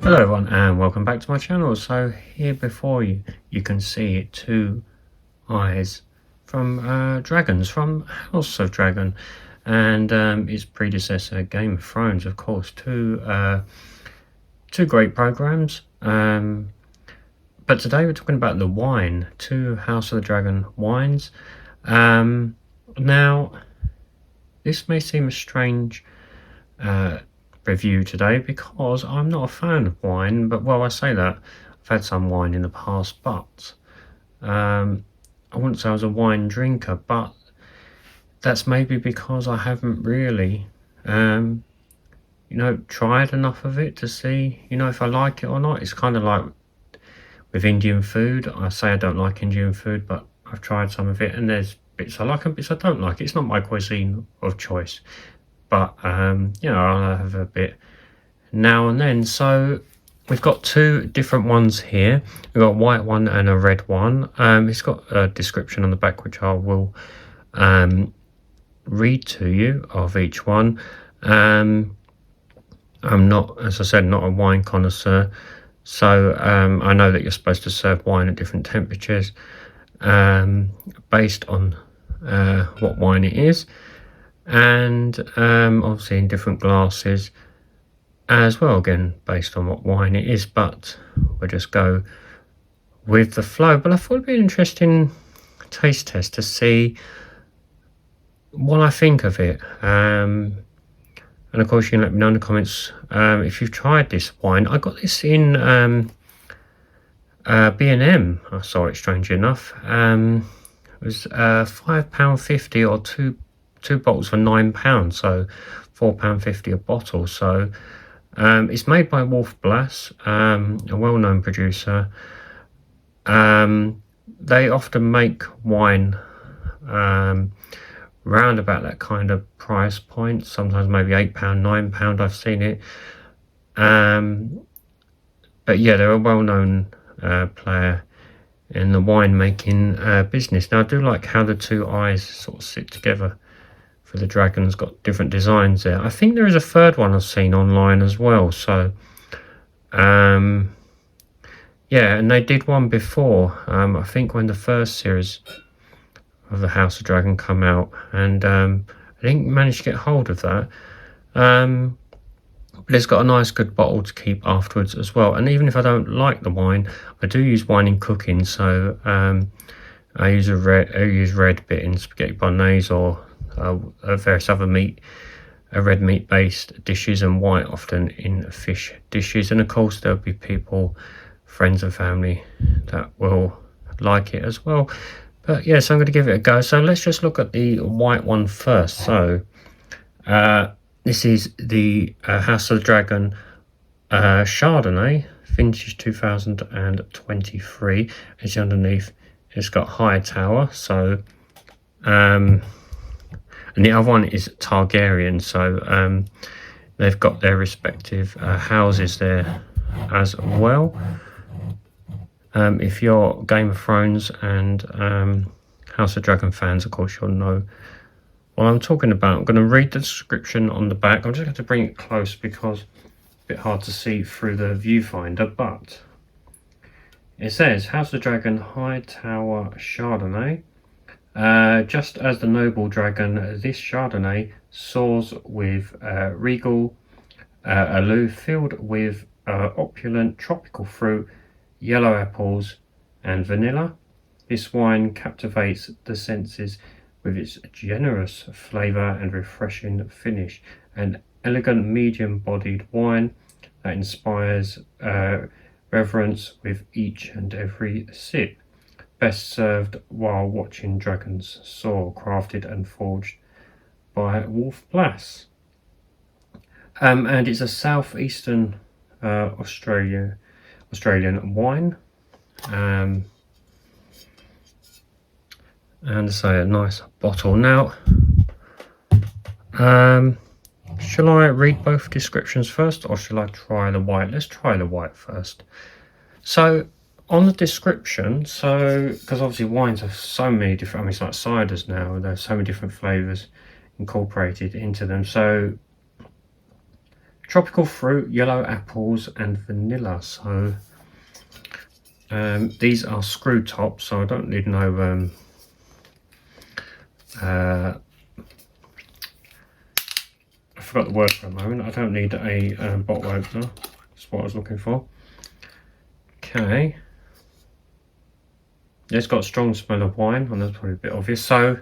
Hello everyone and welcome back to my channel. So here before you can see two eyes from dragons from House of Dragon and its predecessor Game of Thrones, of course. Two great programs, but today we're talking about the wine, two House of the Dragon wines. Now this may seem a strange review today because I'm not a fan of wine, but well, I say that I've had some wine in the past, but I wouldn't say I was a wine drinker, but that's maybe because I haven't really tried enough of it to see if I like it or not. It's kind of like with Indian food. I say I don't like Indian food, but I've tried some of it and there's bits I like and bits I don't like. It's not my cuisine of choice, but I'll have a bit now and then. So we've got two different ones here. We've got a white one and a red one. It's got a description on the back which I will read to you of each one. I'm not, as I said, not a wine connoisseur, so I know that you're supposed to serve wine at different temperatures based on what wine it is, and obviously in different glasses as well, again based on what wine it is, but we'll just go with the flow. But I thought it'd be an interesting taste test to see what I think of it, and of course you can let me know in the comments if you've tried this wine. I got this in B&M. I saw it, strangely enough. It was £5.50 or two bottles for £9, so £4.50 a bottle. So it's made by Wolf Blass, a well-known producer. They often make wine round about that kind of price point, sometimes maybe £8, £9 I've seen it. But yeah, they're a well-known player in the winemaking business. Now I do like how the two eyes sort of sit together for the dragons, got different designs there. I think there is a third one I've seen online as well. So yeah, and they did one before, I think when the first series of the House of Dragon come out, and I didn't manage to get hold of that. But it's got a nice good bottle to keep afterwards as well. And even if I don't like the wine, I do use wine in cooking, so I use red bit in spaghetti bolognese or various other red meat based dishes, and white often in fish dishes. And of course there'll be people, friends and family, that will like it as well. But yeah, so I'm going to give it a go. So let's just look at the white one first. So this is the House of the Dragon Chardonnay, vintage 2023. As underneath, it's got High Tower. So and the other one is Targaryen. So they've got their respective houses there as well. If you're Game of Thrones and House of Dragon fans, of course you'll know what I'm talking about. I'm going to read the description on the back. I'm just going to bring it close because it's a bit hard to see through the viewfinder, but it says House of the Dragon High Tower Chardonnay. Just as the noble dragon, this Chardonnay soars with regal allure, filled with opulent tropical fruit, yellow apples and vanilla. This wine captivates the senses with its generous flavour and refreshing finish. An elegant medium-bodied wine that inspires reverence with each and every sip. Best served while watching dragons soar, crafted and forged by Wolf Blass. And it's a southeastern Australian wine, and so a nice bottle. Now shall I read both descriptions first, or shall I try the white? Let's try the white first. So on the description, so because obviously wines have so many different, I mean it's like ciders now, there's so many different flavors incorporated into them. So tropical fruit, yellow apples and vanilla. So these are screw tops, so I don't need no I forgot the word for a moment. I don't need a bottle opener. That's what I was looking for. Okay. It's got a strong smell of wine, and that's probably a bit obvious. So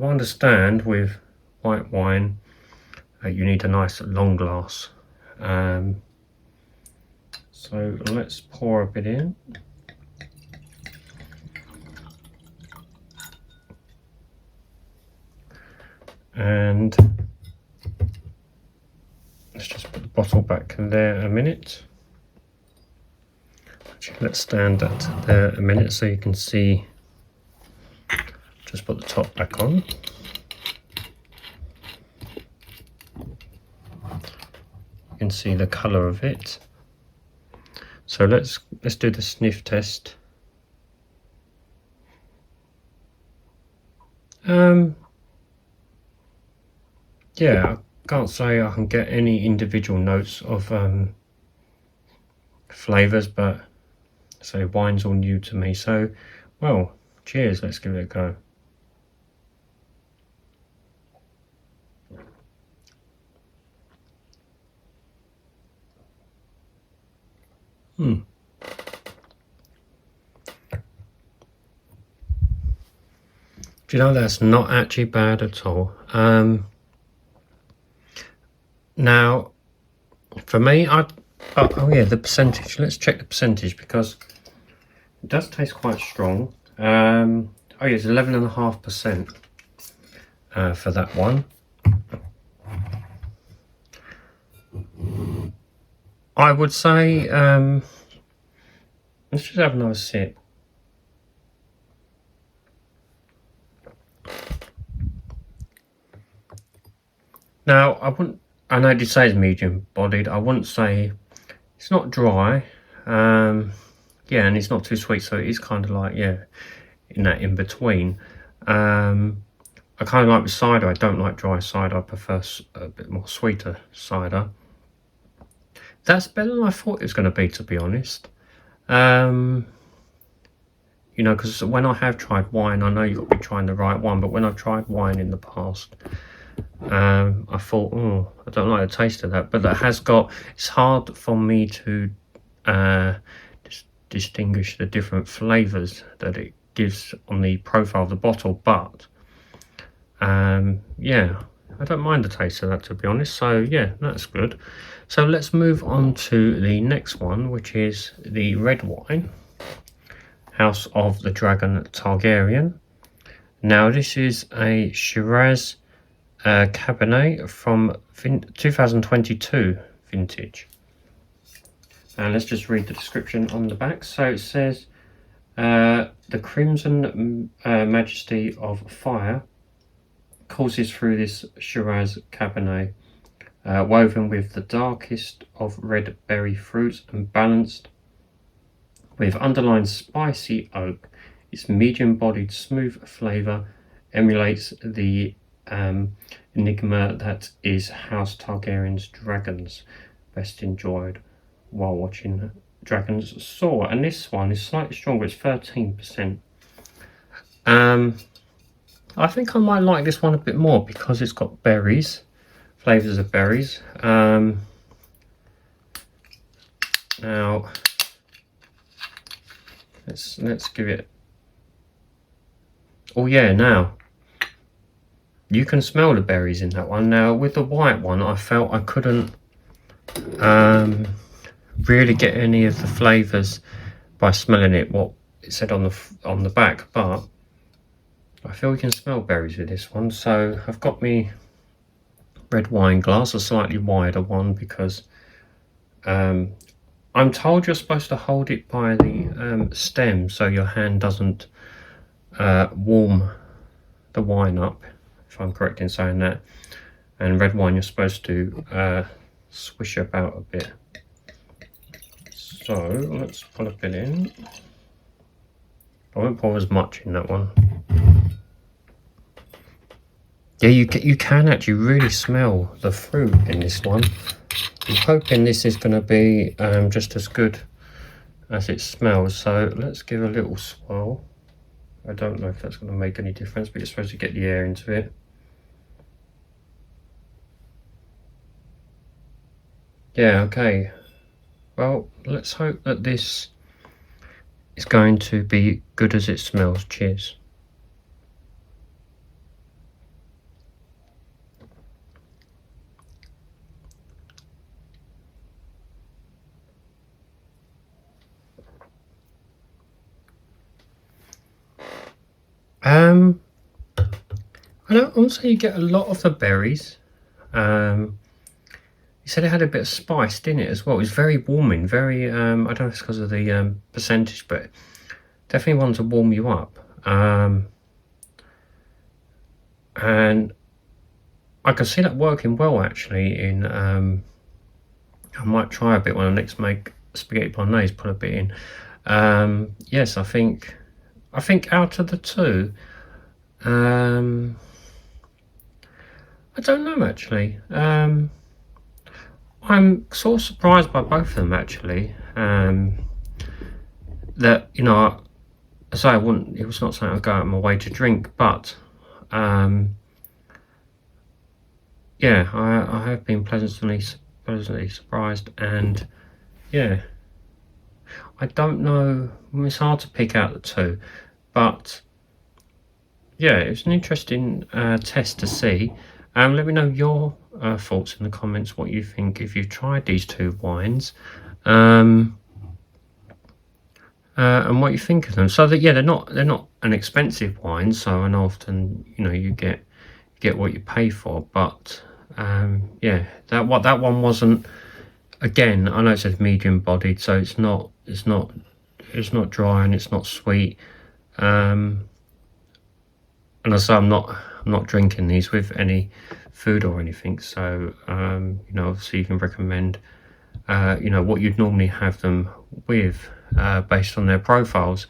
I understand with white wine, you need a nice long glass. So let's pour a bit in. And let's just put the bottle back there a minute. Actually, let's stand that there a minute so you can see. Just put the top back on. You can see the colour of it. So let's do the sniff test. Yeah, I can't say I can get any individual notes of flavours, but so wine's all new to me. So, well, cheers. Let's give it a go. Do you know, that's not actually bad at all. Now, for me, oh yeah, the percentage. Let's check the percentage because it does taste quite strong. Oh yeah, it's 11.5% for that one. I would say, let's just have another sip. Now, I know it says medium bodied. I wouldn't say, it's not dry. Yeah, and it's not too sweet, so it is kind of like, yeah, in that in between. I kind of like with cider. I don't like dry cider. I prefer a bit more sweeter cider. That's better than I thought it was going to be, to be honest. You know, because when I have tried wine, I know you've got to be trying the right one, but when I've tried wine in the past, I thought, oh, I don't like the taste of that. But that has got, it's hard for me to distinguish the different flavours that it gives on the profile of the bottle. But yeah, I don't mind the taste of that, to be honest. So yeah, that's good. So let's move on to the next one, which is the red wine, House of the Dragon Targaryen. Now this is a Shiraz Cabernet from 2022 vintage. And let's just read the description on the back. So it says, the crimson majesty of fire courses through this Shiraz Cabernet, woven with the darkest of red berry fruits and balanced with underlined spicy oak. Its medium-bodied, smooth flavour emulates the enigma that is House Targaryen's dragons, best enjoyed while watching dragons soar. And this one is slightly stronger, it's 13%. I think I might like this one a bit more because it's got berries, flavours of berries. Now let's give it, oh yeah, now you can smell the berries in that one. Now with the white one, I felt I couldn't really get any of the flavours by smelling it, what it said on the back, but I feel we can smell berries with this one. So I've got me red wine glass, a slightly wider one, because I'm told you're supposed to hold it by the stem so your hand doesn't warm the wine up, if I'm correct in saying that. And red wine you're supposed to swish about a bit. So let's put a bit in. I won't pour as much in that one. Yeah, you can actually really smell the fruit in this one. I'm hoping this is going to be just as good as it smells. So let's give a little swirl. I don't know if that's going to make any difference, but you're supposed to get the air into it. Yeah, okay. Well, let's hope that this is going to be good as it smells. Cheers. I don't also you get a lot of the berries. You said it had a bit of spice, didn't it, as well? It was very warming, very I don't know if it's because of the percentage, but definitely one to warm you up. And I can see that working well actually in I might try a bit when I next make spaghetti bolognese, put a bit in. Yes, I think out of the two, I don't know actually. I'm sort of surprised by both of them actually. That, you know, so I wouldn't. It was not something I'd go out of my way to drink, but yeah, I have been pleasantly surprised, and yeah, I don't know. It's hard to pick out the two, but yeah, it's an interesting test to see. Let me know your thoughts in the comments, what you think if you've tried these two wines, and what you think of them. So that, yeah, they're not an expensive wine, so, and often, you know, you get what you pay for, but yeah, that one wasn't. Again, I know it says medium bodied, so it's not dry and it's not sweet. And also I'm not drinking these with any food or anything, so you know, obviously you can recommend you know, what you'd normally have them with based on their profiles.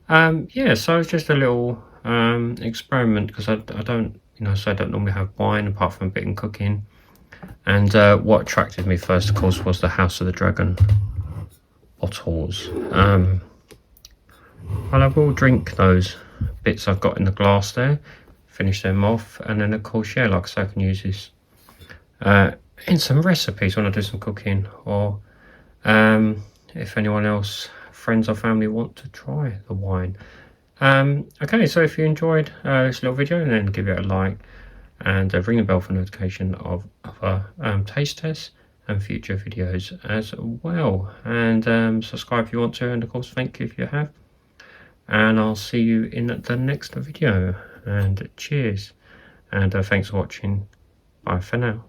Yeah, so it's just a little experiment, because I don't, you know, so I don't normally have wine apart from a bit in cooking. And what attracted me first, of course, was the House of the Dragon bottles. And I will drink those bits I've got in the glass there, finish them off, and then of course, yeah, like I say, I can use this in some recipes when I do some cooking, or if anyone else, friends or family, want to try the wine. Okay, so if you enjoyed this little video, then give it a like, and ring the bell for notification of other taste tests and future videos as well. And subscribe if you want to, and of course thank you if you have. And I'll see you in the next video, and cheers, and thanks for watching. Bye for now.